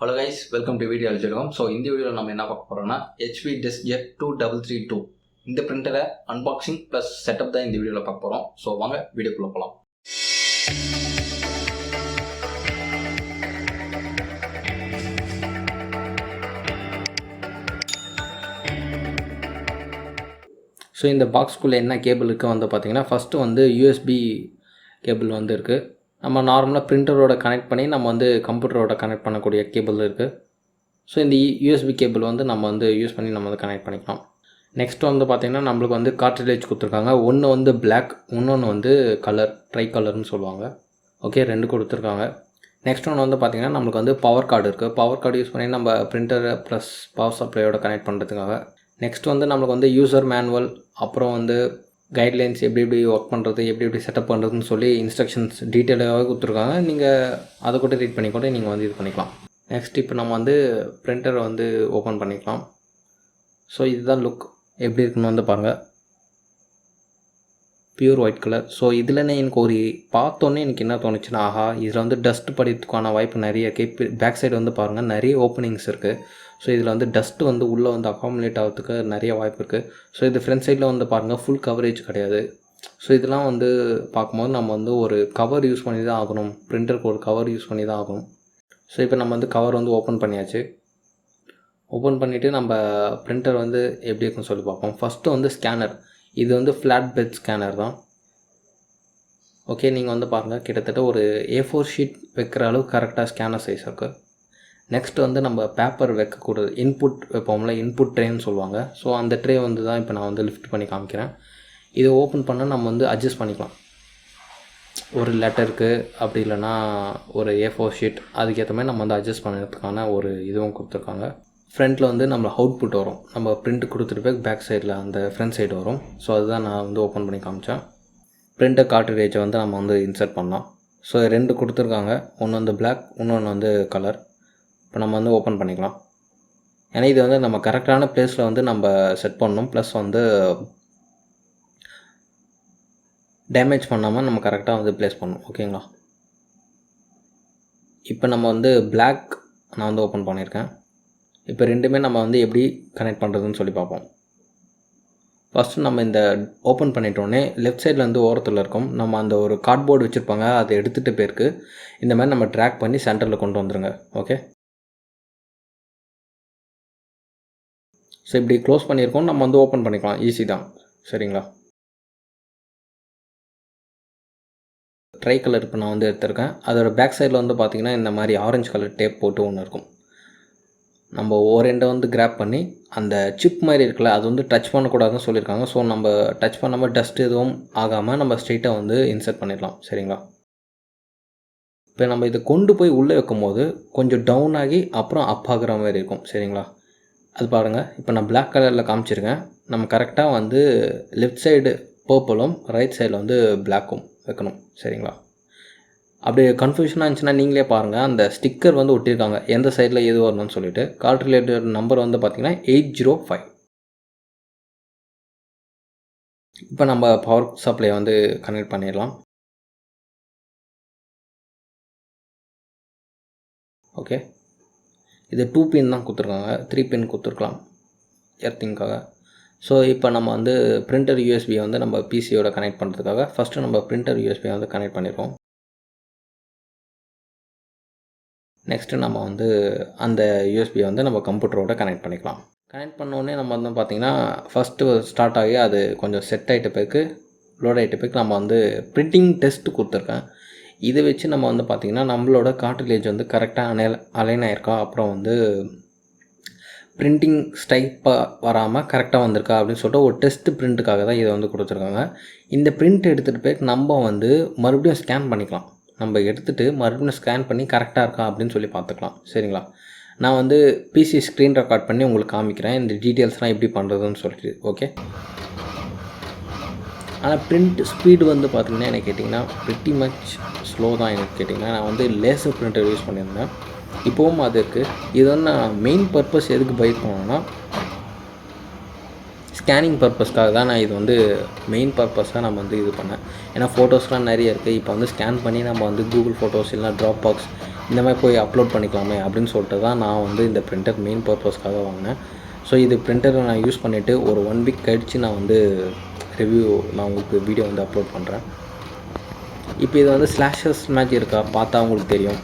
Hello guys, welcome to videologyulagam. So in the video நம்ம என்ன பார்க்க போறோம்னா HP Deskjet 2332 இந்த பிரிண்டரை அன்பாக்சிங் ப்ளஸ் செட்டப் தான் இந்த வீடியோவில் பார்க்க போகிறோம். ஸோ வாங்க வீடியோக்குள்ளே போகலாம். ஸோ இந்த பாக்ஸ்குள்ளே என்ன கேபிள் இருக்குது வந்து பார்த்திங்கன்னா ஃபஸ்ட்டு வந்து USB கேபிள் வந்து இருக்குது. நம்ம நார்மலாக பிரிண்டரோட கனெக்ட் பண்ணி நம்ம வந்து கம்ப்யூட்டரோட கனெக்ட் பண்ணக்கூடிய கேபிள் இருக்குது. ஸோ இந்த USB கேபிள் வந்து நம்ம வந்து யூஸ் பண்ணி நம்ம வந்து கனெக்ட் பண்ணிக்கலாம். நெக்ஸ்ட் வந்து பார்த்திங்கன்னா நம்மளுக்கு வந்து கார்ட்ரிட்ஜ் கொடுத்துருக்காங்க. ஒன்று வந்து பிளாக், இன்னொன்று வந்து கலர், ட்ரை கலர்னு சொல்லுவாங்க. ஓகே, ரெண்டு கொடுத்துருக்காங்க. நெக்ஸ்ட் ஒன்று வந்து பார்த்திங்கன்னா நம்மளுக்கு வந்து பவர் கார்டு இருக்குது. பவர் கார்டு யூஸ் பண்ணி நம்ம பிரிண்டரை ப்ளஸ் பவர் சப்ளையோட கனெக்ட் பண்ணுறதுக்காக. நெக்ஸ்ட் வந்து நம்மளுக்கு வந்து யூசர் மேனுவல், அப்புறம் வந்து கைட்லைன்ஸ் எப்படி ஒர்க் பண்ணுறது, எப்படி செட்டப் பண்ணுறதுன்னு சொல்லி இன்ஸ்ட்ரக்ஷன்ஸ் டீட்டெயிலாகவே கொடுத்துருக்காங்க. நீங்கள் அதை கூட ரீட் பண்ணி கூட நீங்கள் வந்து இது பண்ணிக்கலாம். நெக்ஸ்ட் இப்போ நம்ம வந்து பிரிண்டரை வந்து ஓப்பன் பண்ணிக்கலாம். ஸோ இதுதான் லுக், எப்படி இருக்குன்னு வந்து பாருங்கள். Pure white colour. ஸோ இதில்னே எனக்கு ஒரு பார்த்தோன்னே எனக்கு என்ன தோணுச்சுன்னா, ஆஹா இதில் வந்து டஸ்ட் படிக்கிறதுக்கான வாய்ப்பு நிறைய இருக்குது. பேக் சைடு வந்து பாருங்கள், நிறைய ஓப்பனிங்ஸ் இருக்குது. ஸோ இதில் வந்து டஸ்ட்டு வந்து உள்ளே வந்து அக்காமுலேட் ஆகிறதுக்கு நிறைய வாய்ப்பு இருக்குது. ஸோ இது ஃப்ரண்ட் சைடில் வந்து பாருங்கள், ஃபுல் கவரேஜ் கிடையாது. ஸோ இதெல்லாம் வந்து பார்க்கும்போது நம்ம வந்து ஒரு கவர் யூஸ் பண்ணி தான் ஆகணும், பிரிண்டருக்கு ஒரு கவர் யூஸ் பண்ணி தான் ஆகணும். ஸோ இப்போ நம்ம வந்து கவர் வந்து ஓப்பன் பண்ணியாச்சு. ஓப்பன் பண்ணிவிட்டு நம்ம பிரிண்டர் வந்து எப்படி இருக்குன்னு சொல்லி பார்ப்போம். ஃபஸ்ட்டு வந்து ஸ்கேனர். இது வந்து ஃப்ளாட் பெட் ஸ்கேனர் தான். ஓகே, நீங்கள் வந்து பாருங்கள், கிட்டத்தட்ட ஒரு A4 ஷீட் வைக்கிற அளவுக்கு கரெக்டாக ஸ்கேனர் சைஸ் இருக்குது. நெக்ஸ்ட் வந்து நம்ம பேப்பர் வைக்கக்கூடாது, இன்புட் வைப்போம்ல, இன்புட் ட்ரேன்னு சொல்லுவாங்க. ஸோ அந்த ட்ரே வந்து தான் இப்போ நான் வந்து லிஃப்ட் பண்ணி காமிக்கிறேன். இதை ஓப்பன் பண்ணால் நம்ம வந்து அட்ஜஸ்ட் பண்ணிக்கலாம். ஒரு லெட்டருக்கு அப்படி இல்லைனா ஒரு A4 ஷீட், அதுக்கேற்ற மாதிரி நம்ம வந்து அட்ஜஸ்ட் பண்ணுறதுக்கான ஒரு இதுவும் கொடுத்துருக்காங்க. ஃப்ரண்ட்டில் வந்து நம்ம அவுட்புட் வரும், நம்ம பிரிண்ட் கொடுத்துட்டு போய் பேக் சைடில் அந்த ஃப்ரண்ட் சைடு வரும். ஸோ அதுதான் நான் வந்து ஓப்பன் பண்ணி காமிச்சேன். பிரிண்டர் கார்ட்ரிட்ஜை வந்து நம்ம வந்து இன்சர்ட் பண்ணலாம். ஸோ ரெண்டு கொடுத்துருக்காங்க, ஒன்று வந்து பிளாக், இன்னொன்று வந்து கலர். இப்போ நம்ம வந்து ஓப்பன் பண்ணிக்கலாம். ஏன்னா இது வந்து நம்ம கரெக்டான ப்ளேஸில் வந்து நம்ம செட் பண்ணணும், ப்ளஸ் வந்து டேமேஜ் பண்ணாமல் நம்ம கரெக்டாக வந்து ப்ளேஸ் பண்ணணும். ஓகேங்களா, இப்போ நம்ம வந்து பிளாக் நான் வந்து ஓப்பன் பண்ணியிருக்கேன். இப்போ ரெண்டுமே நம்ம வந்து எப்படி கனெக்ட் பண்ணுறதுன்னு சொல்லி பார்ப்போம். ஃபஸ்ட்டு நம்ம இந்த ஓப்பன் பண்ணிட்டோன்னே லெஃப்ட் சைடில் வந்து ஓரத்தில் இருக்கும், நம்ம அந்த ஒரு கார்ட்போர்டு வச்சுருப்பாங்க, அதை எடுத்துகிட்டு போயிருக்கு. இந்த மாதிரி நம்ம ட்ராக் பண்ணி சென்டரில் கொண்டு வந்துருங்க. ஓகே, ஸோ இப்படி க்ளோஸ் பண்ணியிருக்கோம், நம்ம வந்து ஓப்பன் பண்ணிக்கலாம், ஈஸி தான். சரிங்களா, ட்ரை கலர் இப்போ நான் வந்து எடுத்திருக்கேன். அதோட பேக் சைடில் வந்து பார்த்திங்கன்னா இந்த மாதிரி ஆரஞ்சு கலர் டேப் போட்டு ஒன்று இருக்கும். நம்ம ஓரெண்டை வந்து கிராப் பண்ணி அந்த சிப் மாதிரி இருக்குல்ல, அது வந்து டச் பண்ணக்கூடாதுன்னு சொல்லியிருக்காங்க. ஸோ நம்ம டச் பண்ணாமல் டஸ்ட் எதுவும் ஆகாமல் நம்ம ஸ்ட்ரெயிட்டாக வந்து இன்சர்ட் பண்ணிடலாம். சரிங்களா, இப்போ நம்ம இதை கொண்டு போய் உள்ளே வைக்கும் போது கொஞ்சம் டவுன் ஆகி அப்புறம் அப் ஆகிற மாதிரி இருக்கும். சரிங்களா, அது பாருங்கள், இப்போ நான் பிளாக் கலரில் காமிச்சிருக்கேன். நம்ம கரெக்டாக வந்து லெஃப்ட் சைடு பர்பிளும் ரைட் சைடில் வந்து பிளாக்கும் வைக்கணும். சரிங்களா, அப்படி கன்ஃபியூஷனாக இருந்துச்சுன்னா நீங்களே பாருங்கள், அந்த ஸ்டிக்கர் வந்து ஒட்டியிருக்காங்க எந்த சைடில் எது வரணும்னு சொல்லிட்டு. கால் ரிலேட்டட் நம்பர் வந்து பார்த்திங்கன்னா 805. இப்போ நம்ம பவர் சப்ளை வந்து கனெக்ட் பண்ணிடலாம். ஓகே, இது 2 பின் தான் கொடுத்துருக்காங்க, 3 பின் கொடுத்துருக்கலாம் எர்த்திங்காக. ஸோ இப்போ நம்ம வந்து பிரிண்டர் யூஎஸ்பியை வந்து நம்ம பிசியோட கனெக்ட் பண்ணுறதுக்காக ஃபஸ்ட்டு நம்ம பிரிண்டர் யூஎஸ்பியை வந்து கனெக்ட் பண்ணிடுவோம். நெக்ஸ்ட்டு நம்ம வந்து அந்த யூஎஸ்பியை வந்து நம்ம கம்ப்யூட்டரோட கனெக்ட் பண்ணிக்கலாம். கனெக்ட் பண்ணோடனே நம்ம வந்து பார்த்திங்கன்னா ஃபஸ்ட்டு ஸ்டார்ட் ஆகி அது கொஞ்சம் செட் ஆகிட்ட பிறகு லோட் ஆகிட்ட பிறகு நம்ம வந்து பிரிண்டிங் டெஸ்ட்டு கொடுத்துருக்கேன். இதை வச்சு நம்ம வந்து பார்த்திங்கன்னா நம்மளோட கார்ட்ரிட்ஜ் வந்து கரெக்டாக அலைன் ஆகிருக்கா, அப்புறம் வந்து பிரிண்டிங் ஸ்டைப்பாக வராமல் கரெக்டாக வந்திருக்கா அப்படின்னு சொல்லிட்டு ஒரு டெஸ்ட்டு பிரிண்ட்டுக்காக தான் இதை வந்து கொடுத்துருக்காங்க. இந்த பிரிண்ட் எடுத்துகிட்டு போய் நம்ம வந்து மறுபடியும் ஸ்கேன் பண்ணிக்கலாம். நம்ம எடுத்துகிட்டு மறுபடியும் ஸ்கேன் பண்ணி கரெக்டாக இருக்கா அப்படின்னு சொல்லி பார்த்துக்கலாம். சரிங்களா, நான் வந்து பிசி ஸ்க்ரீன் ரெக்கார்ட் பண்ணி உங்களுக்கு காமிக்கிறேன் இந்த டீட்டெயில்ஸ்லாம் எப்படி பண்ணுறதுன்னு சொல்லிட்டு. ஓகே, ஆனால் பிரிண்ட் ஸ்பீடு வந்து பார்த்திங்கன்னா எனக்கு கேட்டிங்கன்னா ப்ரிட்டி மச் ஸ்லோ தான். எனக்கு கேட்டிங்கன்னா நான் வந்து லேசர் பிரிண்டர் யூஸ் பண்ணியிருந்தேன், இப்போவும் அது இருக்குது. இது வந்து நான் மெயின் பர்பஸ் எதுக்கு பை பண்ணேன்னா ஸ்கேனிங் பர்பஸ்க்காக தான் நான் இது வந்து மெயின் பர்பஸாக நம்ம வந்து இது பண்ணேன். ஏன்னா ஃபோட்டோஸ்லாம் நிறைய இருக்குது. இப்போ வந்து ஸ்கேன் பண்ணி நம்ம வந்து கூகுள் ஃபோட்டோஸ் இல்லைனா ட்ராப் பாக்ஸ் இந்த மாதிரி போய் அப்லோட் பண்ணிக்கலாமே அப்படின்னு சொல்லிட்டு தான் நான் வந்து இந்த பிரிண்டர் மெயின் பர்பஸ்க்காக வாங்கினேன். ஸோ இது பிரிண்டரை நான் யூஸ் பண்ணிவிட்டு ஒரு 1 வீக் கழித்து நான் வந்து நான் உங்களுக்கு வீடியோ வந்து அப்லோட் பண்ணுறேன். இப்போ இது வந்து ஸ்லாஷஸ் மேட்ச் இருக்கா பார்த்தா உங்களுக்கு தெரியும்.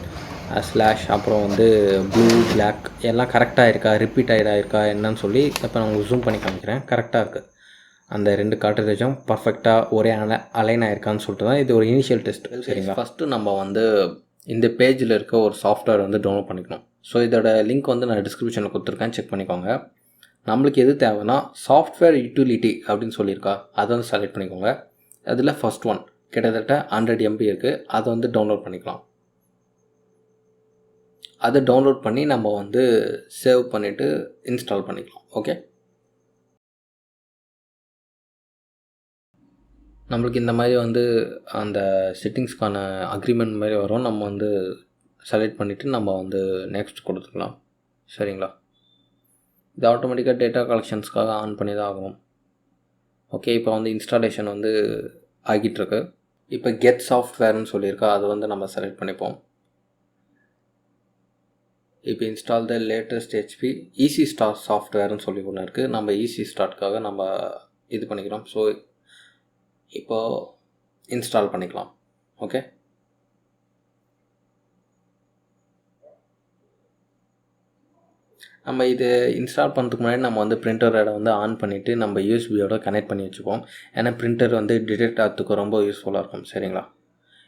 ஸ்லாஷ் அப்புறம் வந்து ப்ளூ பிளாக் எல்லாம் கரெக்டாக இருக்கா, ரிப்பீட் ஆகிருக்கா என்னன்னு சொல்லி இப்போ நான் உங்களுக்கு ஜூம் பண்ணி காமிக்கிறேன். கரெக்டாக இருக்குது. அந்த 2 கார்ட்ரிட்ஜும் பர்ஃபெக்டாக ஒரே அலைன் ஆயிருக்கான்னு சொல்லிட்டு தான் இது ஒரு இனிஷியல் டெஸ்ட். சரிங்களா? ஃபஸ்ட்டு நம்ம வந்து இந்த பேஜில் இருக்க ஒரு சாஃப்ட்வேர் வந்து டவுன்லோட் பண்ணிக்கணும். ஸோ இதோட லிங்க் வந்து நான் டிஸ்கிரிப்ஷனில் கொடுத்துருக்கேன், செக் பண்ணிக்கோங்க. நம்மளுக்கு எது தேவைன்னா சாஃப்ட்வேர் யூட்டிலிட்டி அப்படின்னு சொல்லியிருக்கா, அதை வந்து செலக்ட் பண்ணிக்கோங்க. அதில் ஃபஸ்ட் ஒன் கிட்டத்தட்ட 100 MB இருக்குது, அதை வந்து டவுன்லோட் பண்ணிக்கலாம். அதை டவுன்லோட் பண்ணி நம்ம வந்து சேவ் பண்ணிவிட்டு இன்ஸ்டால் பண்ணிக்கலாம். ஓகே, நம்மளுக்கு இந்த மாதிரி வந்து அந்த செட்டிங்ஸ்க்கான அக்ரிமெண்ட் மாதிரி வரும். நம்ம வந்து செலக்ட் பண்ணிவிட்டு நம்ம வந்து நெக்ஸ்ட் கொடுத்துக்கலாம். சரிங்களா? இது ஆட்டோமேட்டிக்காக டேட்டா கலெக்ஷன்ஸ்க்காக ஆன் பண்ணி தான் ஆகணும். ஓகே, இப்போ வந்து இன்ஸ்டாலேஷன் வந்து ஆகிட்டுருக்கு. இப்போ கெட் சாஃப்ட்வேர்னு சொல்லியிருக்கா, அதை வந்து நம்ம செலக்ட் பண்ணிப்போம். இப்போ install the latest HP easy start சாஃப்ட்வேர்னு சொல்லி ஒன்று இருக்குது. நம்ம ஈஸி ஸ்டார்ட்காக நம்ம இது பண்ணிக்கிறோம். ஸோ இப்போது இன்ஸ்டால் பண்ணிக்கலாம். ஓகே, நம்ம இது இன்ஸ்டால் பண்ணுறதுக்கு முன்னாடி நம்ம வந்து பிரிண்டரோட வந்து ஆன் பண்ணிவிட்டு நம்ம யூஎஸ்பியோட கனெக்ட் பண்ணி வச்சுப்போம். ஏன்னா பிரிண்டர் வந்து டிடெக்ட் ஆகிறதுக்கு ரொம்ப யூஸ்ஃபுல்லாக இருக்கும். சரிங்களா?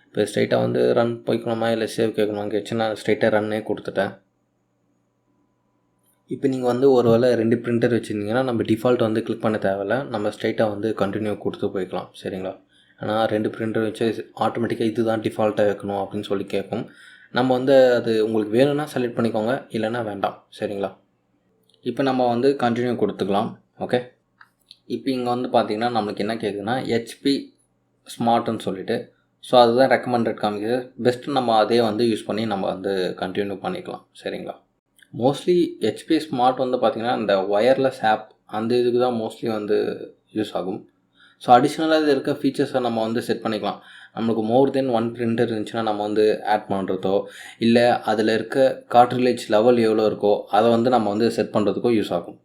இப்போ ஸ்ட்ரைட்டாக வந்து ரன் போய்க்கணுமா இல்லை சேவ் கேட்கணுமான்னு கேட்ச்சு நான் ஸ்ட்ரைட்டாக ரன்னே கொடுத்துட்டேன். இப்போ நீங்கள் வந்து ஒரு வேளை 2 பிரிண்டர் வச்சுருந்தீங்கன்னா நம்ம டிஃபால்ட் வந்து கிளிக் பண்ண தேவையில்ல, நம்ம ஸ்ட்ரைட்டாக வந்து கண்டினியூ கொடுத்து போய்க்கலாம். சரிங்களா? ஆனால் 2 பிரிண்டர் வச்சு ஆட்டோமேட்டிக்காக இது தான் டிஃபால்ட்டாக வைக்கணும் அப்படின்னு சொல்லி கேட்கும். நம்ம வந்து அது உங்களுக்கு வேணும்னா செலக்ட் பண்ணிக்கோங்க, இல்லைன்னா வேண்டாம். சரிங்களா? இப்போ நம்ம வந்து கண்டினியூ கொடுத்துக்கலாம். ஓகே, இப்போ இங்கே வந்து பார்த்திங்கன்னா நம்மளுக்கு என்ன கேட்குதுன்னா HP ஸ்மார்ட்னு சொல்லிவிட்டு, ஸோ அதுதான் ரெக்கமெண்டட் காமிக்குது. பெஸ்ட்டு நம்ம அதே வந்து யூஸ் பண்ணி நம்ம வந்து கண்டினியூ பண்ணிக்கலாம். சரிங்களா? மோஸ்ட்லி HP ஸ்மார்ட் வந்து பார்த்திங்கன்னா இந்த ஒயர்லெஸ் ஆப் அந்த இதுக்கு தான் மோஸ்ட்லி வந்து யூஸ் ஆகும். ஸோ அடிஷ்னலாக இது இருக்க ஃபீச்சர்ஸை நம்ம வந்து செட் பண்ணிக்கலாம். நம்மளுக்கு மோர் தென் 1 பிரிண்டர் இருந்துச்சுன்னா நம்ம வந்து ஆட் பண்ணுறதோ இல்லை அதில் இருக்க கார்ட்ரிலேஜ் லெவல் எவ்வளோ இருக்கோ அதை வந்து நம்ம வந்து செட் பண்ணுறதுக்கோ யூஸ் ஆகும்.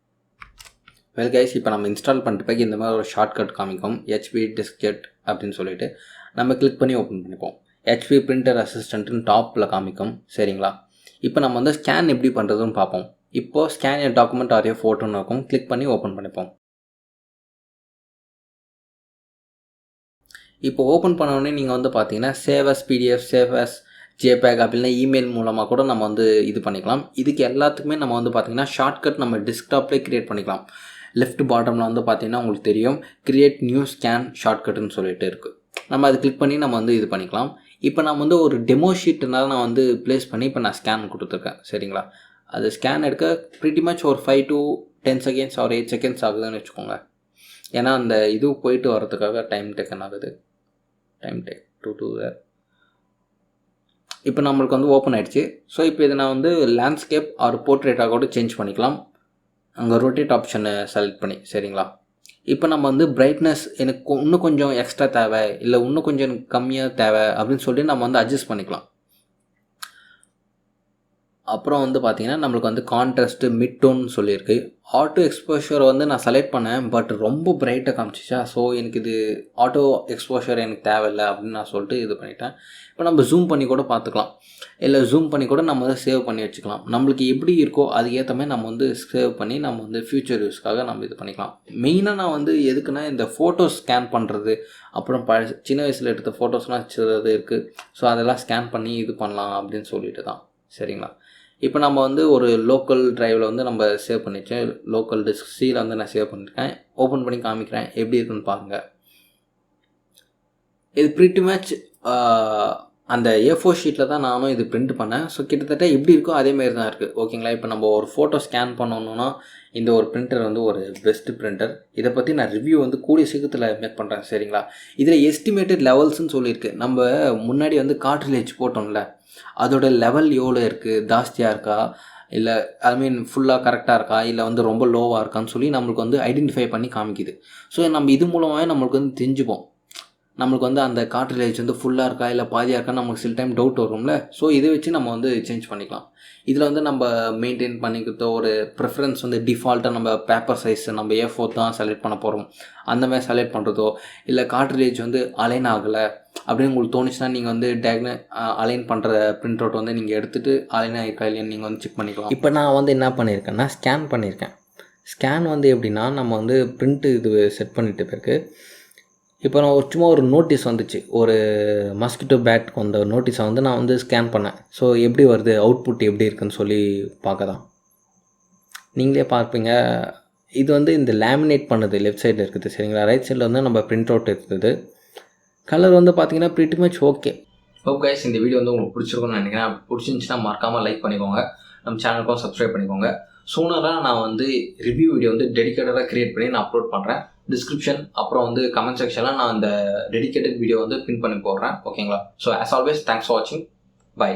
வெல் கைஸ், இப்போ நம்ம இன்ஸ்டால் பண்ணிட்டு போய் இந்த மாதிரி ஒரு ஷார்ட்கட் காமிக்கும் HP Deskjet அப்படின்னு சொல்லிட்டு நம்ம கிளிக் பண்ணி ஓப்பன் பண்ணிப்போம். HP பிரிண்டர் அசிஸ்டண்ட்டுன்னு டாப்பில் காமிக்கும். சரிங்களா? இப்போ நம்ம வந்து ஸ்கேன் எப்படி பண்ணுறதுன்னு பார்ப்போம். இப்போது ஸ்கேன் எ டாக்குமெண்ட் ஆர் எ ஃபோட்டோன்னு இருக்கும், கிளிக் பண்ணி ஓப்பன் பண்ணிப்போம். இப்போ ஓப்பன் பண்ணோடனே நீங்கள் வந்து பார்த்தீங்கன்னா save as PDF, save as JPEG அப்படின்னா இமெயில் மூலமாக கூட நம்ம வந்து இது பண்ணிக்கலாம். இதுக்கு எல்லாத்துக்குமே நம்ம வந்து பார்த்திங்கன்னா ஷார்ட்கட் நம்ம டெஸ்க்டாப்லேயே க்ரியேட் பண்ணிக்கலாம். லெஃப்ட் பாட்டமில் வந்து பார்த்திங்கன்னா உங்களுக்கு தெரியும் கிரியேட் நியூ ஸ்கேன் ஷார்ட்கட்டுன்னு சொல்லிட்டு இருக்குது. நம்ம அதை கிளிக் பண்ணி நம்ம வந்து இது பண்ணிக்கலாம். இப்போ நான் வந்து ஒரு டெமோ ஷீட்னால நான் வந்து ப்ளேஸ் பண்ணி இப்போ நான் ஸ்கேன் கொடுத்துருக்கேன். சரிங்களா? அது ஸ்கேன் எடுக்க ப்ரிட்டி மச் ஒரு 5 to 10 seconds ஒரு 8 seconds ஆகுதுன்னு வச்சுக்கோங்க. ஏன்னா அந்த இது போயிட்டு வரதுக்காக டைம் டேக்கன் ஆகுது. Time take to their. இப்போ நம்மளுக்கு வந்து ஓப்பன் ஆகிடுச்சு. ஸோ இப்போ இதை நான் வந்து லேண்ட்ஸ்கேப் ஆர் போர்ட்ரேட்டாக கூட சேஞ்ச் பண்ணிக்கலாம், அங்கே ரொட்டேட் ஆப்ஷனை செலக்ட் பண்ணி. சரிங்களா? இப்போ நம்ம வந்து பிரைட்னஸ் எனக்கு இன்னும் கொஞ்சம் எக்ஸ்ட்ரா தேவை இல்லை இன்னும் கொஞ்சம் எனக்கு கம்மியாக தேவை அப்படின்னு சொல்லி நம்ம வந்து அட்ஜஸ்ட் பண்ணிக்கலாம். அப்புறம் வந்து பார்த்திங்கன்னா நம்மளுக்கு வந்து கான்ட்ராஸ்ட்டு மிட் டோன் சொல்லியிருக்கு. ஆட்டோ எக்ஸ்போஷர் வந்து நான் செலக்ட் பண்ணேன், பட் ரொம்ப பிரைட்டாக காமிச்சிச்சா. ஸோ எனக்கு இது ஆட்டோ எக்ஸ்போஷர் எனக்கு தேவையில்லை அப்படின்னு நான் சொல்லிட்டு இது பண்ணிட்டேன். இப்போ நம்ம ஜூம் பண்ணி கூட பார்த்துக்கலாம், இல்லை ஜூம் பண்ணி கூட நம்ம வந்து சேவ் பண்ணி வச்சுக்கலாம். நம்மளுக்கு எப்படி இருக்கோ அதுக்கேற்ற மாதிரி நம்ம வந்து சேவ் பண்ணி நம்ம வந்து ஃப்யூச்சர் யூஸ்க்காக நம்ம இது பண்ணிக்கலாம். மெயினாக நான் வந்து எதுக்குன்னா இந்த ஃபோட்டோஸ் ஸ்கேன் பண்ணுறது, அப்புறம் சின்ன வயசில் எடுத்த ஃபோட்டோஸ்லாம் வச்சுறது இருக்குது. ஸோ அதெல்லாம் ஸ்கேன் பண்ணி இது பண்ணலாம் அப்படின்னு சொல்லிட்டு தான். சரிங்களா? இப்போ நம்ம வந்து ஒரு லோக்கல் ட்ரைவில் வந்து நம்ம சேவ் பண்ணிச்சேன். லோக்கல் டிஸ்க் Cயில் வந்து நான் சேவ் பண்ணியிருக்கேன். ஓப்பன் பண்ணி காமிக்கிறேன் எப்படி இருக்குன்னு பாருங்கள். இது ப்ரிட்டி மச் அந்த A4 ஷீட்டில் தான் நானும் இது பிரிண்ட் பண்ணேன். ஸோ கிட்டத்தட்ட எப்படி இருக்கோ அதேமாரி தான் இருக்குது. ஓகேங்களா? இப்போ நம்ம ஒரு ஃபோட்டோ ஸ்கேன் பண்ணணுன்னா இந்த ஒரு பிரிண்டர் வந்து ஒரு பெஸ்ட்டு பிரிண்டர். இதை பற்றி நான் ரிவ்யூ வந்து கூடிய சீக்கிரத்தில் மேக் பண்ணுறேன். சரிங்களா? இதில் எஸ்டிமேட்டட் லெவல்ஸ்ன்னு சொல்லியிருக்கு. நம்ம முன்னாடி வந்து கார்ட்ரிலேஜ் போட்டோம்ல, அதோட லெவல் எவ்வளோ இருக்குது, ஜாஸ்தியாக இருக்கா இல்லை ஃபுல்லாக கரெக்டாக இருக்கா இல்லை வந்து ரொம்ப லோவாக இருக்கான்னு சொல்லி நம்மளுக்கு வந்து ஐடென்டிஃபை பண்ணி காமிக்குது. ஸோ நம்ம இது மூலமாகவே நம்மளுக்கு வந்து தெரிஞ்சுப்போம் நம்மளுக்கு வந்து அந்த கார்ட்ரிட்ஜ் வந்து ஃபுல்லாக இருக்கா இல்லை பாதியாக இருக்கா நமக்கு சில டைம் டவுட் வரும்ல. ஸோ இதை வச்சு நம்ம வந்து சேஞ்ச் பண்ணிக்கலாம். இதில் வந்து நம்ம மெயின்டைன் பண்ணிக்கிறதோ ஒரு ப்ரிஃபரன்ஸ் வந்து டிஃபால்ட்டாக நம்ம பேப்பர் சைஸ் நம்ம A4 தான் செலக்ட் பண்ண போகிறோம் அந்த மாதிரி செலக்ட் பண்ணுறதோ, இல்லை கார்ட்ரிட்ஜ் வந்து அலைன் ஆகலை அப்படின்னு உங்களுக்கு தோணுச்சுன்னா நீங்கள் வந்து அலைன் பண்ணுற பிரிண்ட் அவுட் வந்து நீங்கள் எடுத்துகிட்டு அலைன் ஆகிருக்கா இல்லைன்னு நீங்கள் வந்து செக் பண்ணிக்கலாம். இப்போ நான் வந்து என்ன பண்ணியிருக்கேன்னா ஸ்கேன் பண்ணியிருக்கேன். ஸ்கேன் வந்து எப்படின்னா நம்ம வந்து பிரிண்ட்டு இது செட் பண்ணிட்டு பிறகு இப்போ நான் சும்மா ஒரு நோட்டீஸ் வந்துச்சு, ஒரு மஸ்கிட்டோ பேட்க்கு வந்த நோட்டீஸை வந்து நான் வந்து ஸ்கேன் பண்ணேன். ஸோ எப்படி வருது, அவுட்புட் எப்படி இருக்குன்னு சொல்லி பார்க்க தான். நீங்களே பார்ப்பீங்க. இது வந்து இந்த லேமினேட் பண்ணது லெஃப்ட் சைடில் இருக்குது சரிங்களா. ரைட் சைடில் வந்து நம்ம பிரிண்ட் அவுட் இருக்குது. கலர் வந்து பார்த்தீங்கன்னா pretty much okay. Hope guys இந்த வீடியோ வந்து உங்களுக்கு பிடிச்சிருக்கும்னு நினைக்கிறேன். பிடிச்சிருந்துச்சுன்னா மறக்காமல் லைக் பண்ணிக்கோங்க, நம்ம சேனலுக்கும் சப்ஸ்கிரைப் பண்ணிக்கோங்க. சூனராக நான் வந்து ரிவ்யூ வீடியோ வந்து டெடிக்கேட்டடாக க்ரியேட் பண்ணி நான் அப்லோட் பண்ணுறேன். டிஸ்கிரிப்ஷன் அப்புறம் வந்து கமெண்ட் செக்ஷனில் நான் அந்த டெடிக்கேட்டட் வீடியோ வந்து பின் பண்ணி போடுறேன். ஓகேங்களா. So as always thanks for வாட்சிங். பை.